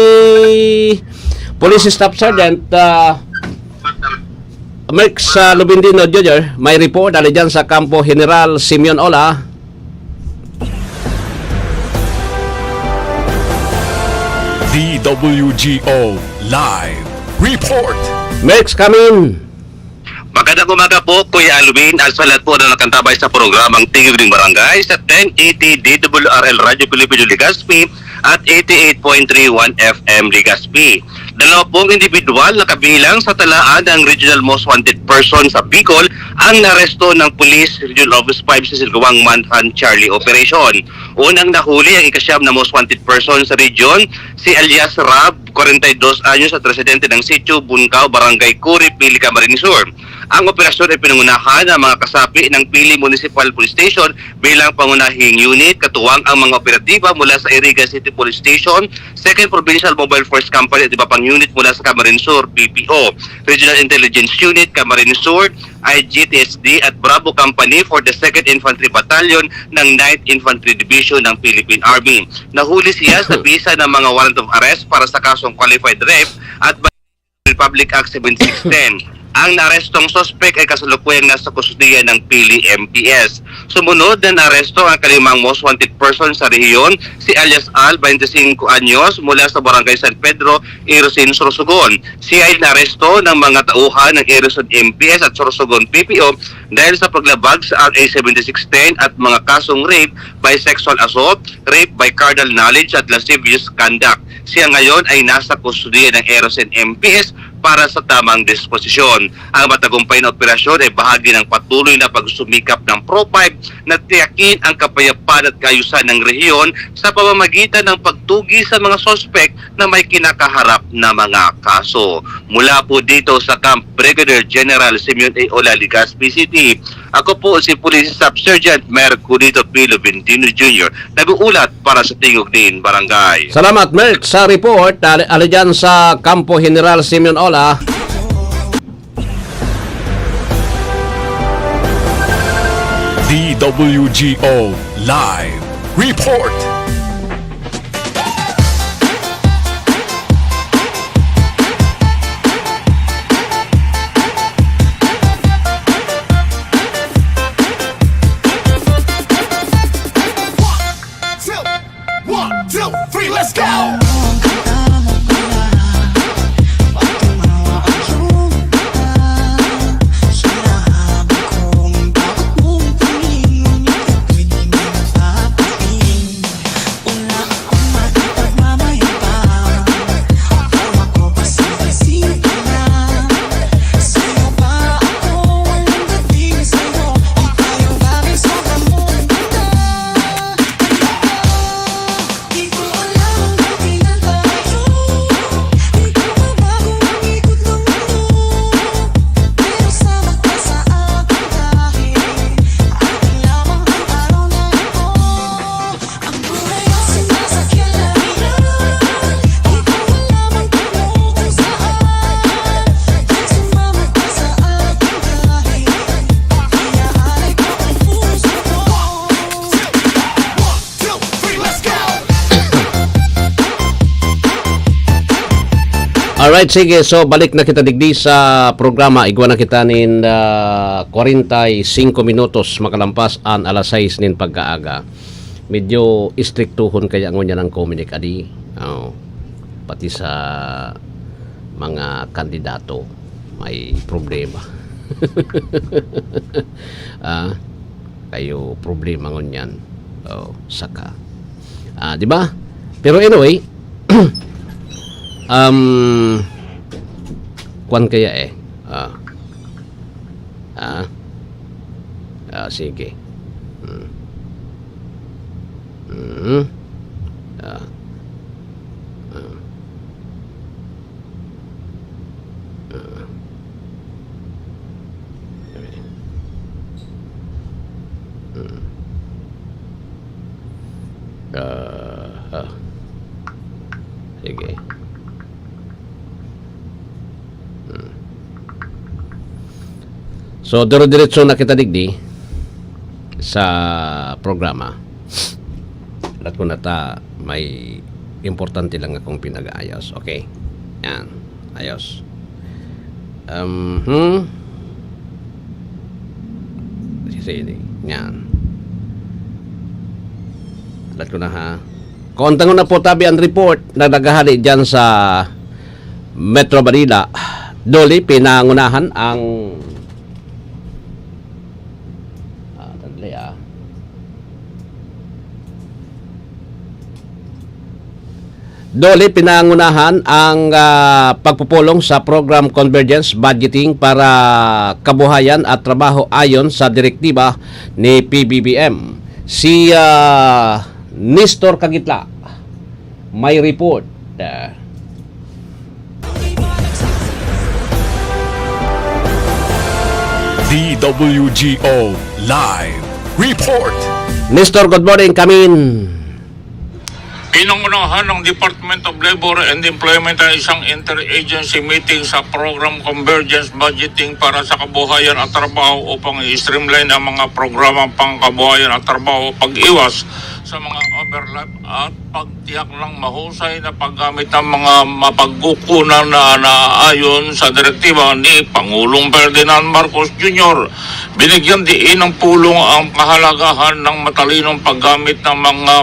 [SPEAKER 2] Police Staff Sergeant Merx Lubindino Jr. may report dali dyan sa Kampo General Simeon Ola.
[SPEAKER 8] DWGO Live Report.
[SPEAKER 2] Merx, come in.
[SPEAKER 15] Magandang umaga po, Kuya Alvin, at sa lahat po na nakantabay sa programang Tigring Barangay sa 1080 DWRL Radio Pilipino Legazpi at 88.31 FM Legazpi. Dalawa pong individual na kabilang sa talaan ng Regional Most Wanted Person sa Bicol ang naresto ng Police Regional Office 5 sa Silgawang Manhunt Charlie Operation. Unang nahuli ang ikasyam na Most Wanted Person sa region, si alias Rab, 42 anyos at residente ng Sitio Buncao, Barangay Curi, Pili, Camarines Sur. Ang operasyon ay pinangunahan ng mga kasapi ng Pili Municipal Police Station bilang pangunahing unit, katuwang ang mga operatiba mula sa Iriga City Police Station, 2nd Provincial Mobile Force Company at iba pang unit mula sa Camarines Sur, PPO, Regional Intelligence Unit, Camarines Sur, IGTSD at Bravo Company for the 2nd Infantry Battalion ng 9th Infantry Division ng Philippine Army. Nahuli siya sa bisa ng mga warrant of arrest para sa kasong qualified rape at Republic Act 7610. Ang naarestong sospek ay kasalukuyang nasa kustudiya ng Pili MPS. Sumunod na naaresto ang kalimang most wanted person sa rehiyon, si alias Al, 25 anyos, mula sa Barangay San Pedro, Irosin, Sorsogon. Siya ay naaresto ng mga tauhan ng Irosin MPS at Sorsogon PPO dahil sa paglabag sa RA 7610 at mga kasong rape by sexual assault, rape by carnal knowledge at lascivious conduct. Siya ngayon ay nasa kustudiya ng Irosin MPS para sa tamang disposisyon. Ang matagumpay na operasyon ay bahagi ng patuloy na pagsumikap ng Pro-5 na tiyakin ang kapayapaan at kaayusan ng rehiyon sa pamamagitan ng pagtugi sa mga sospek na may kinakaharap na mga kaso. Mula po dito sa Camp Brigadier General Simeon A. Ola, Legazpi City, Ako po si Police Staff Sergeant Merculito Pilo Bentino Jr. nag-uulat para sa Tingog Din Barangay.
[SPEAKER 2] Salamat, Merc, sa report. Ali dyan sa Campo General Simeon Ola.
[SPEAKER 5] DWGO Live Report.
[SPEAKER 14] One, two, three, let's go!
[SPEAKER 2] Alright, sige. So, balik na kita digdi sa programa. Igwa na kita nin 45 minutos makalampas an alas 6 nin pagkaaga. Medyo istriktuhon kaya ngunya ng komunik adi. Pati sa mga kandidato may problema. Kayo problema ngunyan. Saka. Di ba? Pero anyway, kwan kaya sige. Sige. So, diretso na kita digdi sa programa. Alat ko na ta, may importante lang akong pinag-aayos. Okay? Yan. Ayos. Sige. Yan. Alat ko na ha. Kontang ko na po tabi ang report na nagahali dyan sa Metro Manila. Doli, pinangunahan ang Doli, pinangunahan ang pagpupulong sa program Convergence Budgeting para kabuhayan at trabaho ayon sa direktiba ni PBBM. Si Nestor Kagitla may report.
[SPEAKER 5] DWGO Live Report.
[SPEAKER 2] Nestor, good morning. Kamin.
[SPEAKER 16] Pinangunahan ng Department of Labor and Employment ang isang interagency meeting sa program Convergence Budgeting para sa kabuhayan at trabaho upang i-streamline ang mga programang pangkabuhayan at trabaho, pag-iwas sa mga overlap at pagtiyak ng mahusay na paggamit ng mga mapagkukunan na naayon sa direktiba ni Pangulong Ferdinand Marcos Jr. Binigyan diin ng pulong ang kahalagahan ng matalinong paggamit ng mga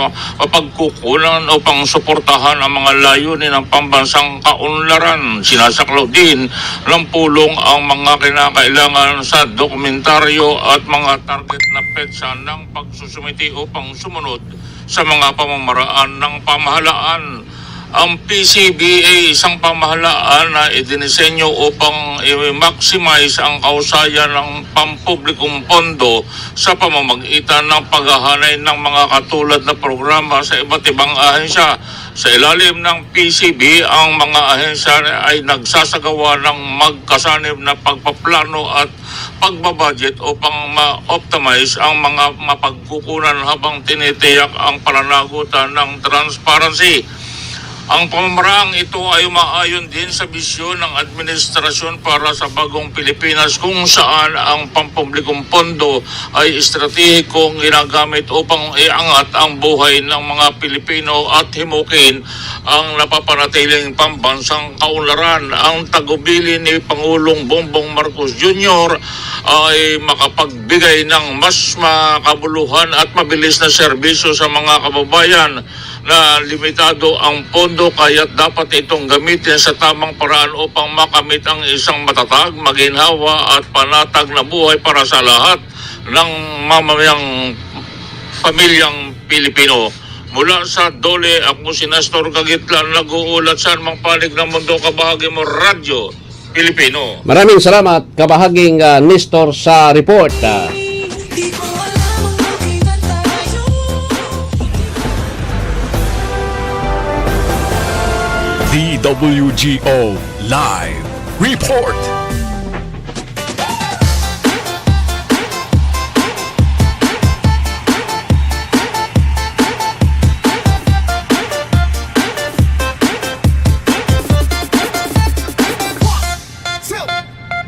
[SPEAKER 16] mapagkukunan upang suportahan ang mga layunin ng pambansang kaunlaran. Sinasaklaw din ng pulong ang mga kinakailangan sa dokumentaryo at mga target na petsa ng pagsusumiti upang sumunod sa mga pamamaraan ng pamahalaan. Ang PCBA isang pamahalaan na idinisenyo upang i-maximize ang kausayan ng pampublikong pondo sa pamamagitan ng paghahanay ng mga katulad na programa sa iba't ibang ahensya. Sa ilalim ng PCB, ang mga ahensya ay nagsasagawa ng magkasanib na pagpaplano at pagbabudget upang ma-optimize ang mga mapagkukunan habang tinitiyak ang pananagutan ng transparency. Ang pamamaraang ito ay umaayon din sa bisyon ng administrasyon para sa bagong Pilipinas kung saan ang pampublikong pondo ay estratehikong ginagamit upang iangat ang buhay ng mga Pilipino at himukin ang napapanatiling pambansang kaunlaran. Ang tagubili ni Pangulong Bongbong Marcos Jr. ay makapagbigay ng mas makabuluhan at mabilis na serbisyo sa mga kababayan na limitado ang pondo kaya dapat itong gamitin sa tamang paraan upang makamit ang isang matatag, maginhawa at panatag na buhay para sa lahat ng mamamayang pamilyang Pilipino. Mula sa Dole, ako si Nestor Cagitlan, nag-uulat sa anumang panig ng mundo, kabahagi mo Radyo Pilipino.
[SPEAKER 2] Maraming salamat, kabahaging Nestor, sa report.
[SPEAKER 8] DWGO Live Report.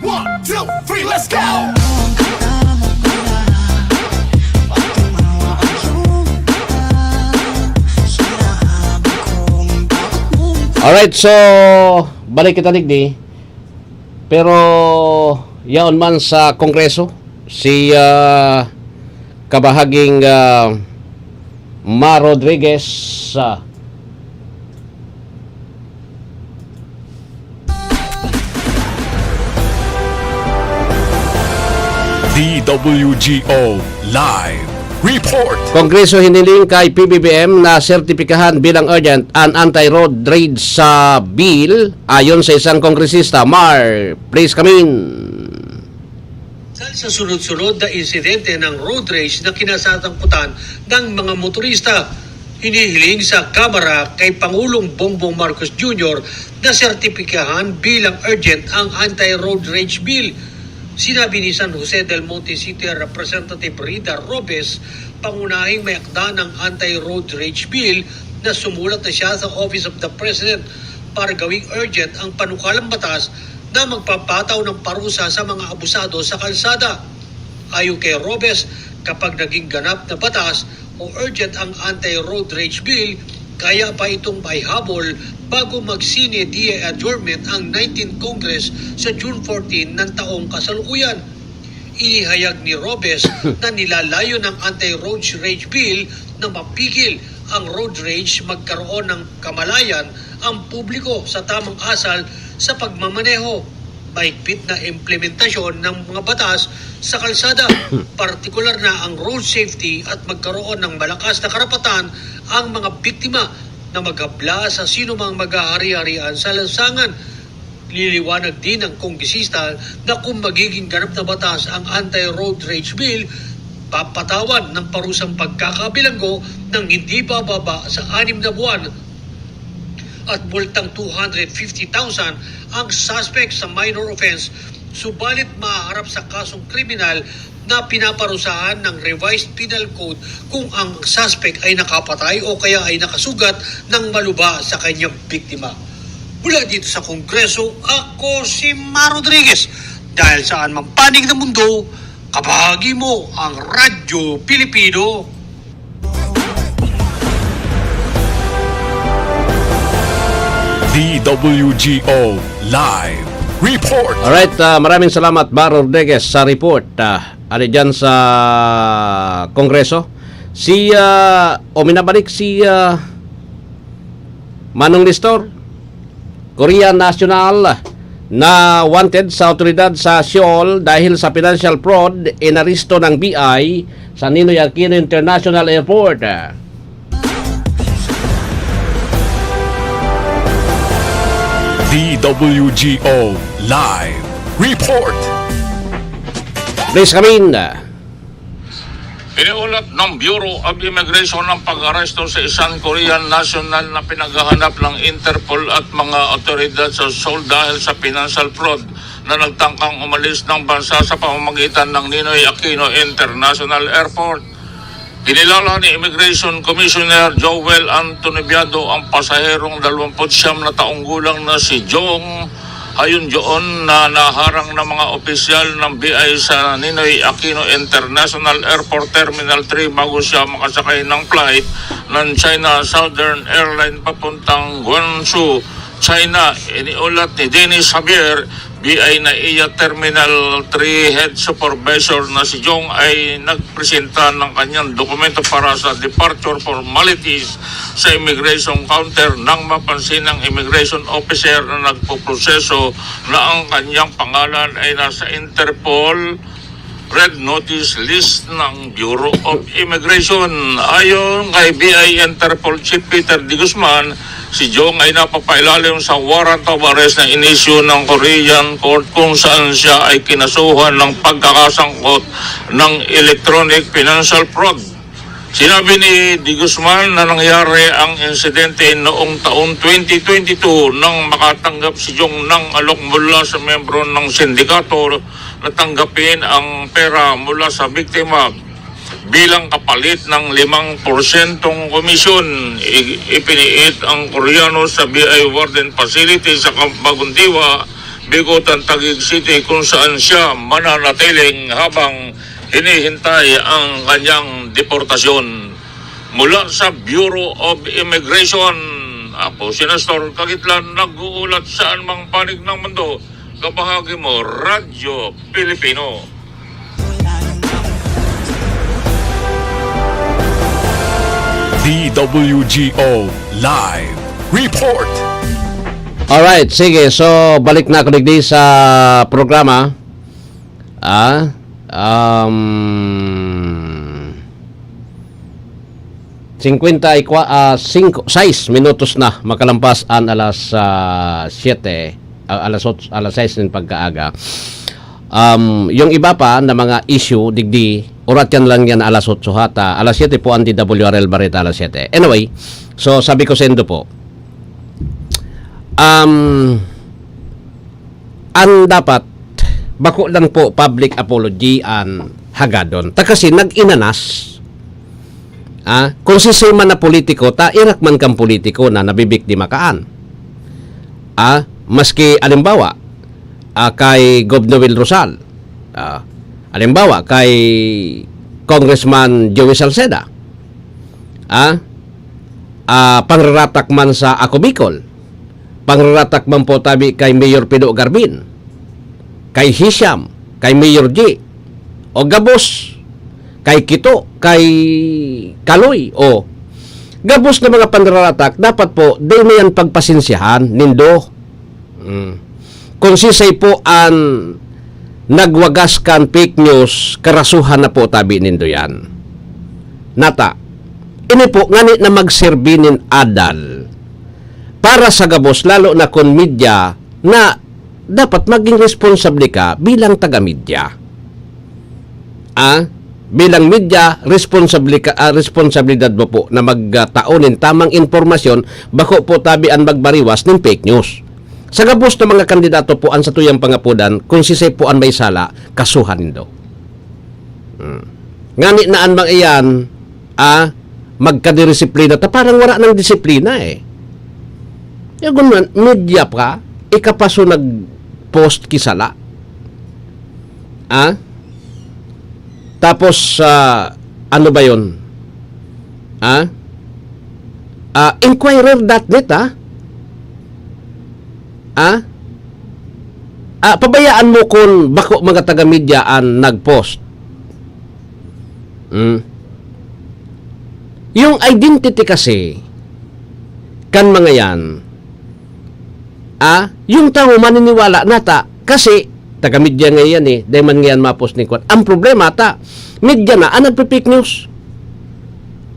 [SPEAKER 14] One, two, three, let's go!
[SPEAKER 2] Alright, so balik kita digdi. Pero yaon man sa Kongreso si kabahaging Ma Rodriguez
[SPEAKER 8] DWGO Live Report.
[SPEAKER 2] Kongreso hiniling kay PBBM na sertipikahan bilang urgent ang anti-road rage sa bill ayon sa isang kongresista. Mar, please come in.
[SPEAKER 17] Sa sunod-sunod na insidente ng road rage na kinasatangkutan ng mga motorista, hinihiling sa Kamara kay Pangulong Bongbong Marcos Jr. na sertipikahan bilang urgent ang anti-road rage bill. Sinabi ni San Jose del Monte City Representative Rida Robes, pangunahing may akda ng anti-road rage bill na sumulat na siya sa Office of the President para gawing urgent ang panukalang batas na magpapataw ng parusa sa mga abusado sa kalsada. Ayon kay Robes, kapag naging ganap na batas o urgent ang anti-road rage bill, kaya pa itong maihabol bago mag-sine die adjournment ang 19th Congress sa June 14 ng taong kasalukuyan. Inihayag ni Robes na nilalayo ng anti-road rage bill na mapigil ang road rage, magkaroon ng kamalayan ang publiko sa tamang asal sa pagmamaneho. Mahigpit na implementasyon ng mga batas sa kalsada, partikular na ang road safety at magkaroon ng malakas na karapatan ang mga biktima na maghabla sa sinumang mag-ahari-harian sa lansangan. Liliwanag din ng kongresista na kung magiging ganap na batas ang anti-road rage bill, papatawan ng parusang pagkakabilanggo ng hindi bababa sa 6 na buwan at multang 250,000 ang suspect sa minor offense, subalit maaharap sa kasong kriminal na pinaparusahan ng revised penal code kung ang suspect ay nakapatay o kaya ay nakasugat ng maluba sa kanyang biktima. Mula dito sa Kongreso, ako si Ma Rodriguez. Dahil saan mang panig ng mundo, kabahagi mo ang Radyo Pilipino.
[SPEAKER 8] DWGO Live Report.
[SPEAKER 2] Alright, maraming salamat Ma Rodriguez sa report. Ano dyan sa Kongreso? Minabalik si Manong Nestor, Korean national na wanted sa otoridad sa Seoul dahil sa financial fraud, inaristo ng BI sa Ninoy Aquino International Airport.
[SPEAKER 8] DWGO Live Report.
[SPEAKER 2] Please come in.
[SPEAKER 16] Iniulat ng Bureau of Immigration ang pag-aresto sa isang Korean national na pinaghahanap ng Interpol at mga otoridad sa Seoul dahil sa financial fraud na nagtangkang umalis ng bansa sa pamamagitan ng Ninoy Aquino International Airport. Kinilala ni Immigration Commissioner Joel Antonibiado ang pasaherong 29 na taong gulang na si Jong ayon doon na naharang ng mga opisyal ng BI sa Ninoy Aquino International Airport Terminal 3 bago siya makasakay ng flight ng China Southern Airlines papuntang Guangzhou, China. Iniulat ni Dennis Javier, BI na iya Terminal 3 Head Supervisor na si Jong ay nagpresenta ng kanyang dokumento para sa departure formalities sa immigration counter nang mapansin ng immigration officer na nagpoproseso na ang kanyang pangalan ay nasa Interpol Red Notice list ng Bureau of Immigration. Ayon kay BI Interpol Chief Peter D. Guzman, si Jong ay napapailalim sa warrant of arrest na inisyu ng Korean court kung saan siya ay kinasuhan ng pagkakasangkot ng electronic financial fraud. Sinabi ni D. Guzman na nangyari ang insidente noong taong 2022 nang makatanggap si Jong ng alok mula sa membro ng sindikato na tanggapin ang pera mula sa biktima bilang kapalit ng 5% komisyon. Ipiniit ang Koreano sa BI Warden Facility sa Bagong-Diwa, Bigutan, Taguig City kung saan siya mananatiling habang hinihintay ang kanyang deportasyon. Mula sa Bureau of Immigration, ako si Nestor Kagitlan, nag-uulat saan mang panig ng mundo. Kabahagi mo, Radyo Pilipino.
[SPEAKER 8] DWGO Live Report.
[SPEAKER 2] Alright, sige. So, balik na ako digdi sa programa. 6 minutos na makalampas ang alas 7. Alas 6 ng pagkaaga. Yung iba pa na mga issue, digdi, urat yan lang alas 8 hata. Alas 7 po ang DWRL Barita alas 7. Anyway, so sabi ko sa inyo po, ang dapat, bako lang po public apology ang hagadon. Ta kasi nag-inanas. Kung sisima na politiko, ta irak man kang politiko na nabibiktima kaan. Maski alimbawa kay Governor Will Rosal, alimbawa kay Congressman Joey Salceda, pangraratak man sa Ako Bicol, pangraratak man po tabi kay Mayor Pido Garbin, kay Hisham, kay Mayor G, o gabos kay Kito, kay Kaloy, o gabos na mga panraratak, dapat po di na yan pagpasensyahan nindo. Kung sisay po ang nagwagas kan fake news, karasuhan na po tabi nindo yan. Nata, ini po ngani na magserbinin adal para sa gabos, lalo na kon media, na dapat maging responsable ka bilang taga-media. Bilang media, responsibilidad mo po na magtaonin tamang informasyon bako po tabi ang magbariwas ng fake news. Sa gabos ng mga kandidato po ang sa tuyang pangapudan, kung sisay po ang may sala, kasuhan nindo. Ngani na ang mga iyan, magkadidisiplina, ta parang wala ng disiplina eh. Yung gunan, media pa, ikapaso nag-post kisala. Tapos, ano ba yun? Inquirer.net, pabayaan mo kung bako mga taga-media ang nag-post. Yung identity kasi, kan mga yan, yung tao maniniwala nata, kasi taga-media ngayon dahil man ngayon ma-post ni Kwan. Ang problema media na ang nagpe-fake news.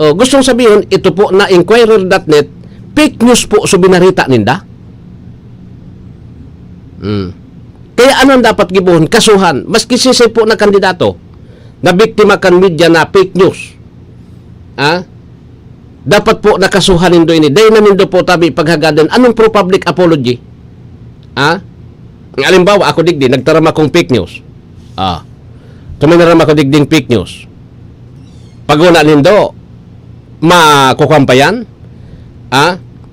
[SPEAKER 2] Gustong sabihin, ito po na Inquirer.net, fake news po so binarita ninda. Kaya anong dapat gibuhon? Kasuhan. Maski sisay po na kandidato na biktima kan media na fake news. Dapat po nakasuhan nindo ini. Dahil namin do po tabi paghagadan. Anong pro-public apology? Alimbawa, ako digdi, nagtarama kong fake news. Tuminarama ko digding fake news. Pag-una nindo, makukampayan?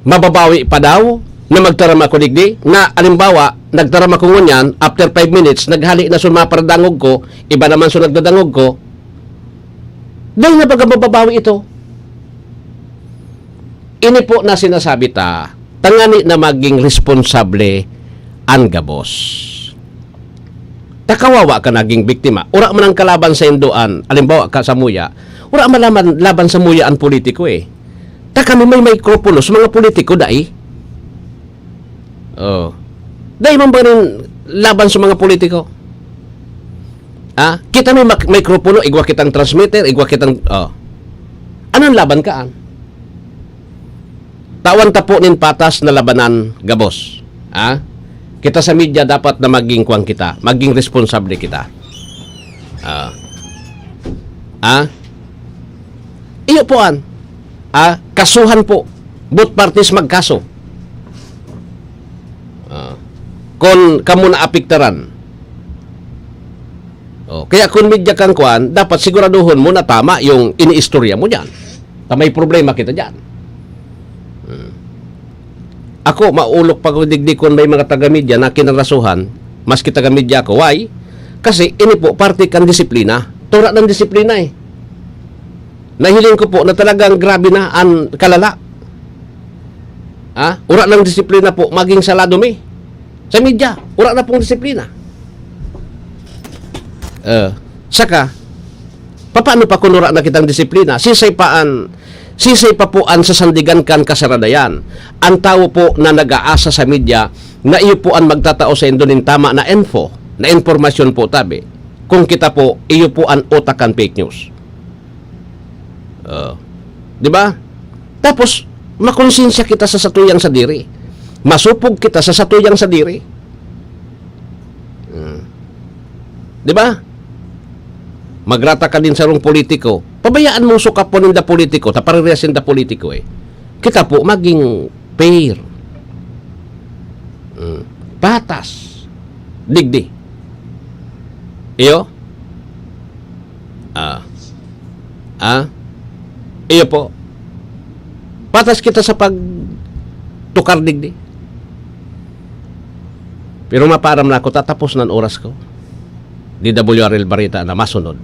[SPEAKER 2] Mababawi pa daw na magtarama ko digdi? Na alimbawa, nagtarama ko ngunyan, after 5 minutes, naghali na sumaparadangog ko, iba naman so nagdadangog ko, dahil na baga mababawi ito. Ini po na sinasabi ta, tangani na maging responsable ang gabos. Takawawa ka naging biktima. Ura man ang kalaban sa induan, alimbawa ka sa muya, ura man laban sa muya ang politiko eh. Ta kami may mikropolos, mga politiko dai. Dai man ba rin laban sa mga politiko? Kita may mikropono, igwa kitang transmitter, igwa kitang... Anong laban kaan? Tawan tapo nin patas na labanan gabos. Kita sa media dapat na maging kuwang kita, maging responsable kita. Iyo poan. Kasuhan po. Both parties magkaso. Kung kamo na apiktaran. Kaya kung media kang kuan, dapat siguraduhon mo na tama yung iniistorya mo dyan. May problema kita dyan. Ako, maulok pag digdikon may mga taga-media na kinarasuhan, maski taga-media ako. Why? Kasi ini po, parte kan disiplina. Tura ng disiplina eh. Nahiling ko po na talagang grabe na ang kalala. Ura ng disiplina po, maging salado mi. Sa media, ura na pong disiplina. Saka, paano pa kunura na kitang disiplina? Sisay pa po ang sasandigan kan kasaradayan. Ang tao po na nag-aasa sa media na iyo po ang magtatao sa indonin tama na info, na informasyon po tabi. Kung kita po, iyo po ang utakan fake news. Di ba? Tapos, makonsensya kita sa satuyang sa diri. Masupog kita sa satuyang sa diri. Di ba? Magrata ka din sa rong politiko. Pabayaan mong sukap po ninda politiko, tapaririasin da politiko eh. Kita po maging fair. Patas. Digdi. Iyo? Iyo po. Patas kita sa pagtukar digdi. Pero maparam na ako, tatapos ng oras ko. DWRL Barita na masunod.